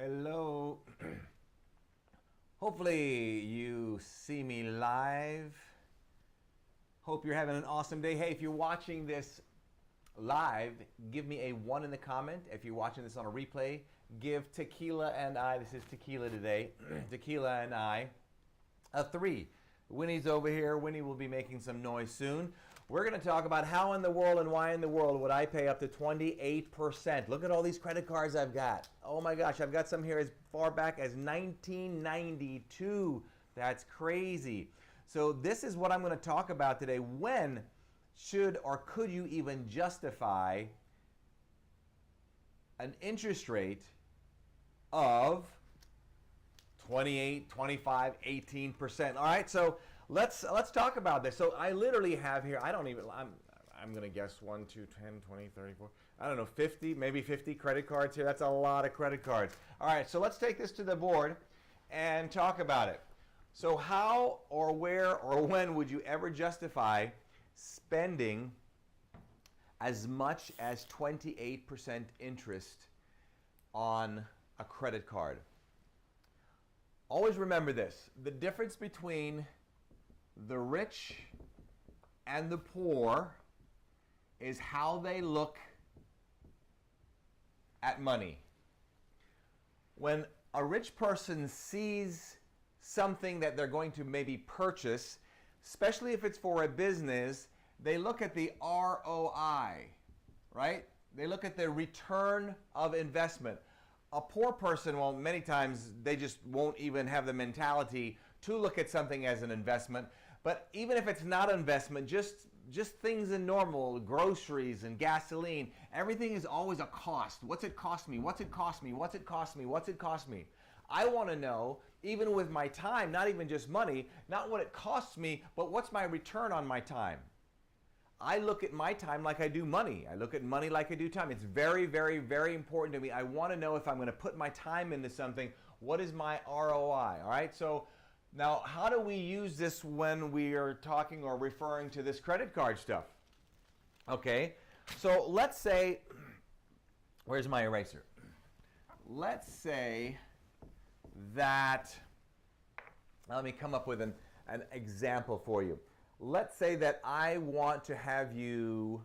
Hello. Hopefully you see me live. Hope you're having an awesome day. Hey, if you're watching this live, give me a 1 in the comment. If you're watching this on a replay, give Tequila and I, this is Tequila today, Tequila and I, a 3. Winnie's over here. Winnie will be making some noise soon. We're going to talk about how in the world and why in the world would I pay up to 28%. Look at all these credit cards I've got. Oh my gosh, I've got some here as far back as 1992. That's crazy. So this is what I'm going to talk about today. When should or could you even justify an interest rate of 28, 25, 18%. All right, so let's talk about this. So I literally have here, I'm going to guess 1, 2, 10, 20, 34, I don't know, 50, maybe 50 credit cards here. That's a lot of credit cards. All right, so let's take this to the board and talk about it. So how or where or when would you ever justify spending as much as 28% interest on a credit card? Always remember this, the difference between the rich and the poor is how they look at money. When a rich person sees something that they're going to maybe purchase, especially if it's for a business, they look at the ROI, right? They look at the return of investment. A poor person, well, many times they just won't even have the mentality to look at something as an investment. But even if it's not an investment, just things in normal, groceries and gasoline, everything is always a cost. What's it cost me? What's it cost me? What's it cost me? What's it cost me? I want to know, even with my time, not even just money, not what it costs me, but what's my return on my time. I look at my time like I do money. I look at money like I do time. It's very, very, very important to me. I want to know if I'm going to put my time into something, what is my ROI? All right. So now how do we use this when we are talking or referring to this credit card stuff? Okay. So let's say, where's my eraser? Let's say that, let me come up with an example for you. Let's say that I want to have you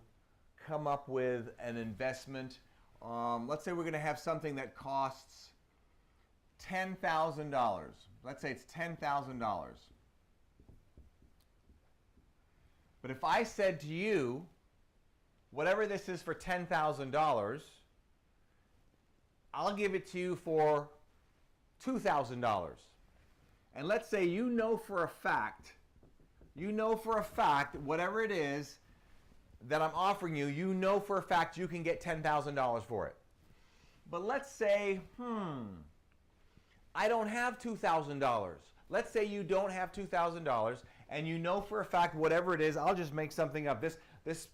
come up with an investment. Let's say we're going to have something that costs $10,000. Let's say it's $10,000. But if I said to you, whatever this is for $10,000, I'll give it to you for $2,000. And let's say you know for a fact, whatever it is that I'm offering you, you know for a fact you can get $10,000 for it. But let's say, I don't have $2,000. Let's say you don't have $2,000 and you know for a fact whatever it is, I'll just make something up. This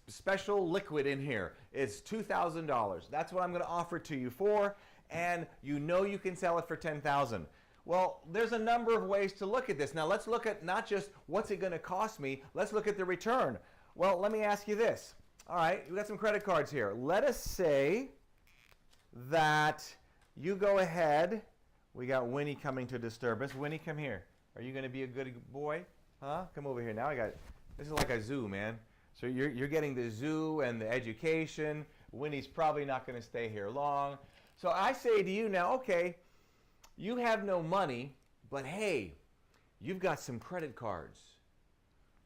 special liquid in here is $2,000. That's what I'm going to offer to you for, and you know you can sell it for $10,000. Well, there's a number of ways to look at this. Now, let's look at not just what's it going to cost me. Let's look at the return. Well, let me ask you this. All right, we've got some credit cards here. Let us say that you go ahead. We got Winnie coming to disturb us. Winnie, come here. Are you going to be a good boy? Huh? Come over here. Now this is like a zoo, man. So you're getting the zoo and the education. Winnie's probably not going to stay here long. So I say to you now, okay, you have no money, but hey, you've got some credit cards.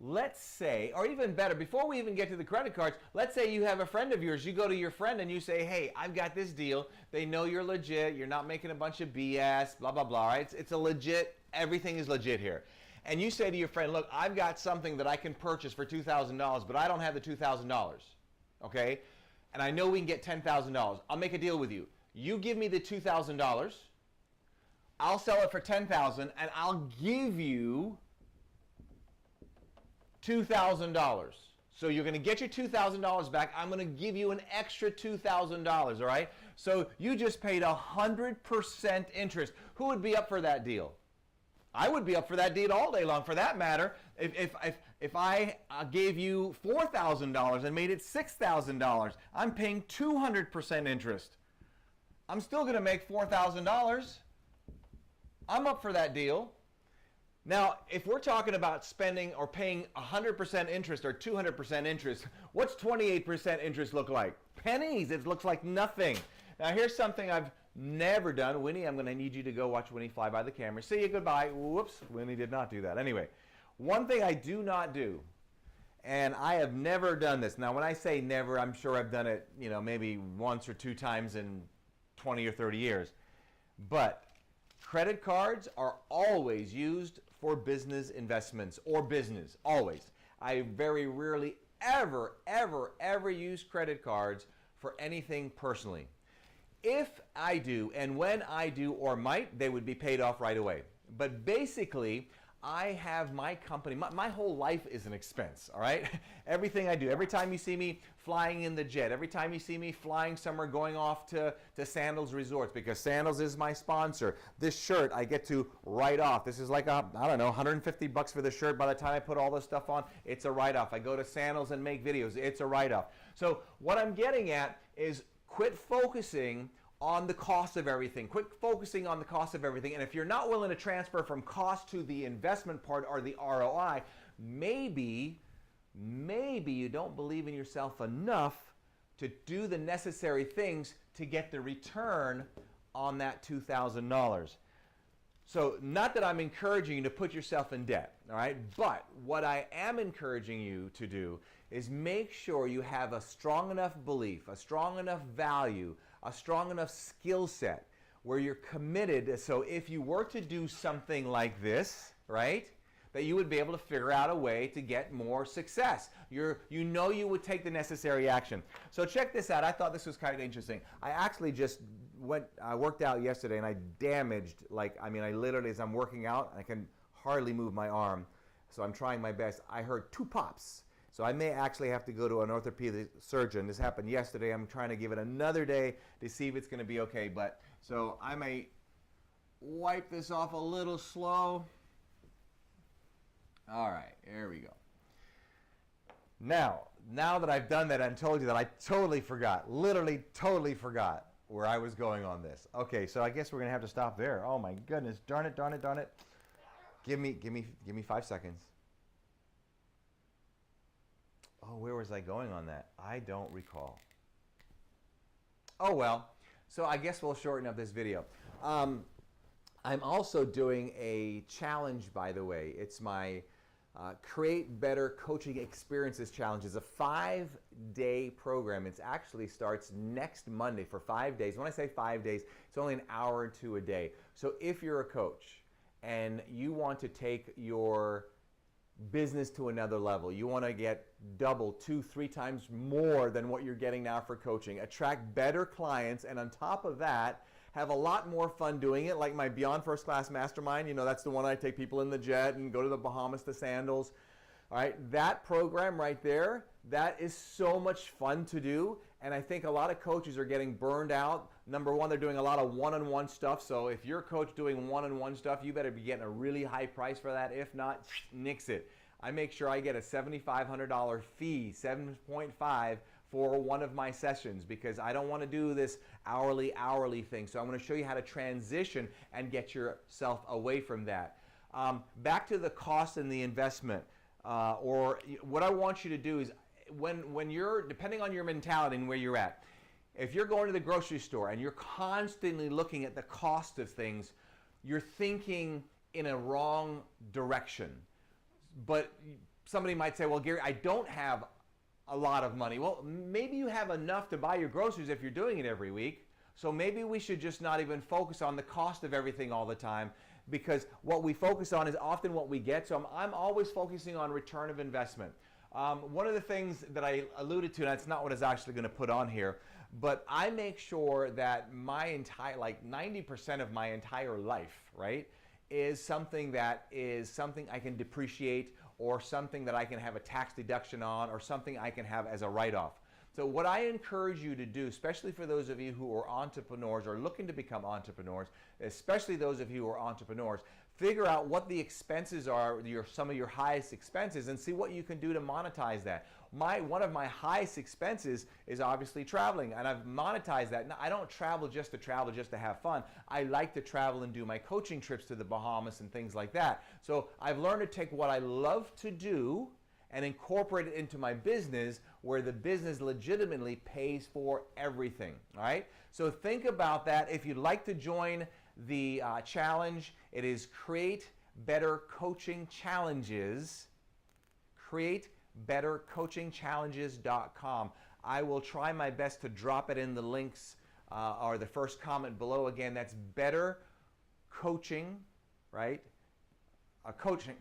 Let's say, or even better, before we even get to the credit cards, let's say you have a friend of yours. You go to your friend and you say, hey, I've got this deal. They know you're legit. You're not making a bunch of BS, blah, blah, blah. Right? It's a legit, everything is legit here. And you say to your friend, look, I've got something that I can purchase for $2,000, but I don't have the $2,000. Okay? And I know we can get $10,000. I'll make a deal with you. You give me the $2,000. I'll sell it for $10,000 and I'll give you $2,000. So you're going to get your $2,000 back. I'm going to give you an extra $2,000, all right? So you just paid 100% interest. Who would be up for that deal? I would be up for that deal all day long. For that matter, if I gave you $4,000 and made it $6,000, I'm paying 200% interest. I'm still going to make $4,000. I'm up for that deal. Now, if we're talking about spending or paying 100% interest or 200% interest, what's 28% interest look like? Pennies. It looks like nothing. Now, here's something I've never done. Winnie, I'm going to need you to go watch Winnie fly by the camera. See you, goodbye. Whoops, Winnie did not do that. Anyway, one thing I do not do, and I have never done this. Now, when I say never, I'm sure I've done it, maybe once or two times in 20 or 30 years. But credit cards are always used for business investments or business, always. I very rarely ever use credit cards for anything personally. If I do, and when I do or might, they would be paid off right away. But basically, I have my company, my whole life is an expense, all right? Everything I do, every time you see me flying in the jet, every time you see me flying somewhere, going off to Sandals Resorts, because Sandals is my sponsor. This shirt I get to write off. This is like, I don't know, $150 for the shirt. By the time I put all this stuff on, it's a write-off. I go to Sandals and make videos. It's a write-off. So what I'm getting at is quit focusing on the cost of everything. Quit focusing on the cost of everything. And if you're not willing to transfer from cost to the investment part or the ROI, maybe you don't believe in yourself enough to do the necessary things to get the return on that $2,000. So not that I'm encouraging you to put yourself in debt, all right? But what I am encouraging you to do is make sure you have a strong enough belief, a strong enough value, a strong enough skill set where you're committed. So if you were to do something like this, right, that you would be able to figure out a way to get more success. You would take the necessary action. So check this out. I thought this was kind of interesting. I actually just worked out yesterday and I damaged, I literally, as I'm working out, I can hardly move my arm. So I'm trying my best. I heard 2 pops. So I may actually have to go to an orthopedic surgeon. This happened yesterday. I'm trying to give it another day to see if it's going to be okay. But so I may wipe this off a little slow. All right, here we go. Now that I've done that and told you that, I totally forgot, literally totally forgot where I was going on this. Okay, so I guess we're going to have to stop there. Oh my goodness, darn it. Give me 5 seconds. Oh, where was I going on that? I don't recall. Oh well, so I guess we'll shorten up this video. I'm also doing a challenge, by the way. It's my Create Better Coaching Experiences Challenge. It's a 5-day program. It actually starts next Monday for 5 days. When I say 5 days, it's only an hour or 2 a day. So if you're a coach and you want to take your business to another level, you want to get double, 2, 3 times more than what you're getting now for coaching, attract better clients, and on top of that, have a lot more fun doing it, like my Beyond First Class Mastermind. That's the one I take people in the jet and go to the Bahamas to Sandals. All right, that program right there, that is so much fun to do, and I think a lot of coaches are getting burned out. Number one, they're doing a lot of one-on-one stuff, so if you're a coach doing one-on-one stuff, you better be getting a really high price for that. If not, nix it. I make sure I get a $7,500 fee, 7.5 for one of my sessions, because I don't want to do this hourly thing. So I'm going to show you how to transition and get yourself away from that. Back to the cost and the investment, or what I want you to do is when you're, depending on your mentality and where you're at, if you're going to the grocery store and you're constantly looking at the cost of things, you're thinking in a wrong direction. But somebody might say, well, Gary, I don't have a lot of money. Well, maybe you have enough to buy your groceries if you're doing it every week. So maybe we should just not even focus on the cost of everything all the time, because what we focus on is often what we get. So I'm always focusing on return of investment. One of the things that I alluded to, and that's not what I was actually going to put on here, but I make sure that my entire, 90% of my entire life, right, is something I can depreciate, or something that I can have a tax deduction on, or something I can have as a write-off. So what I encourage you to do, especially for those of you who are entrepreneurs or looking to become entrepreneurs, especially those of you who are entrepreneurs, figure out what the expenses are, some of your highest expenses, and see what you can do to monetize that. one of my highest expenses is obviously traveling, and I've monetized that. Now, I don't travel just to have fun. I like to travel and do my coaching trips to the Bahamas and things like that. So I've learned to take what I love to do and incorporate it into my business, where the business legitimately pays for everything. All right? So think about that. If you'd like to join the challenge, it is Create Better Coaching Challenges. CreateBetterCoachingChallenges.com. I will try my best to drop it in the links or the first comment below. Again, that's Better Coaching, right? Coaching.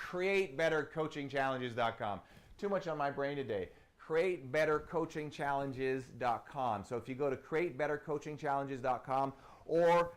CreateBetterCoachingChallenges.com. Too much on my brain today. CreateBetterCoachingChallenges.com. So if you go to CreateBetterCoachingChallenges.com, or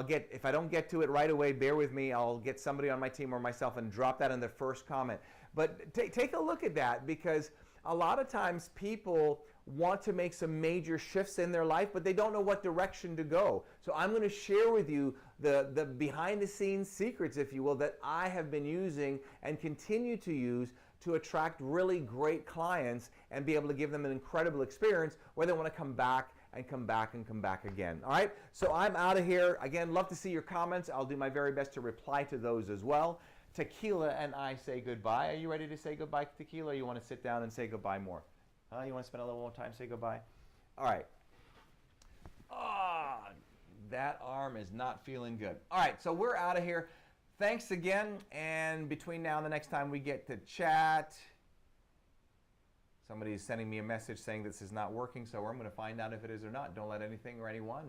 if I don't get to it right away, bear with me. I'll get somebody on my team or myself and drop that in the first comment. But take a look at that, because a lot of times people want to make some major shifts in their life, but they don't know what direction to go. So I'm going to share with you the behind the scenes secrets, if you will, that I have been using and continue to use to attract really great clients and be able to give them an incredible experience where they want to come back and come back and come back again. All right, so I'm out of here. Again, love to see your comments. I'll do my very best to reply to those as well. Tequila and I say goodbye. Are you ready to say goodbye, Tequila, or you want to sit down and say goodbye more? You want to spend a little more time, say goodbye? All right. That arm is not feeling good. All right, so we're out of here. Thanks again, and between now and the next time we get to chat, somebody is sending me a message saying this is not working, so I'm going to find out if it is or not. Don't let anything or anyone